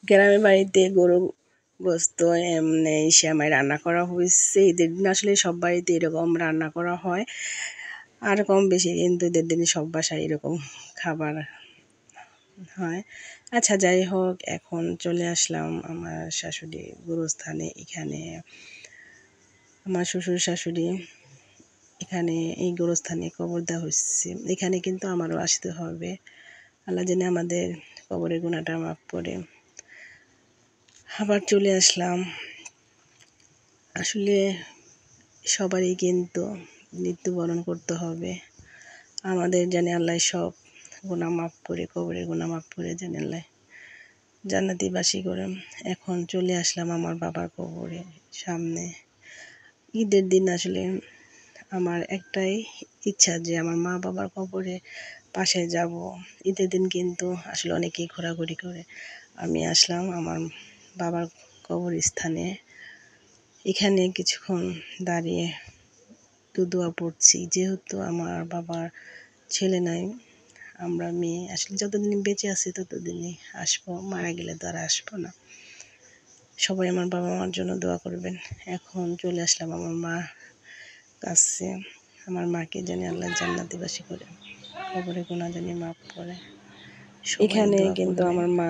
গ্রামের বাড়িতে গরু গোস্ত এমনি সেমাই রান্না করা হয়েছে। ঈদের দিন আসলে সব বাড়িতে এরকম রান্না করা হয়, আর কম বেশি কিন্তু ঈদের দিন সব বাসায় এরকম খাবার হয়। আচ্ছা, যাই হোক, এখন চলে আসলাম আমার শাশুড়ি গুরুস্থানে। এখানে আমার শ্বশুর শাশুড়ি এখানে এই গোরস্থানে কবর দেওয়া হচ্ছে। এখানে কিন্তু আমারও আসতে হবে, আল্লাহ যেন আমাদের কবরের গুনাহটা মাফ করে। আবার চলে আসলাম। আসলে সবারই কিন্তু মৃত্যুবরণ করতে হবে। আমাদের জানি আল্লাহ সব গুনাহ মাফ করে, কবরের গুনাহ মাফ করে জানি আল্লাহ জান্নাতিবাসী করে। এখন চলে আসলাম আমার বাবার কবরের সামনে। ঈদের দিন আসলে আমার একটাই ইচ্ছা যে আমার মা বাবার কবরে পাশে যাব। ঈদের দিন কিন্তু আসলে অনেকেই ঘোরাঘুরি করে। আমি আসলাম আমার বাবার কবরস্থানে। এখানে কিছুক্ষণ দাঁড়িয়ে দোয়া পড়ছি, যেহেতু আমার বাবার ছেলে নাই, আমরা মেয়ে। আসলে যতদিন বেঁচে আছি ততদিনই আসবো, মারা গেলে তো আর আসবো না। সবাই আমার বাবা মার জন্য দোয়া করবেন। এখন চলে আসলাম আমার মা কাছে। আমার মাকে জানি আল্লাহ জান্নাতিবাসী করে, কবরে গুনাহ জানি মাফ করে। এখানে কিন্তু আমার মা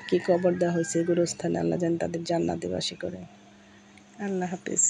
কি কবর দেওয়া হয়েছে গুরুস্থানে, আল্লাহ যেন তাদের জান্নাতিবাসী করে। আল্লাহ হাফিজ।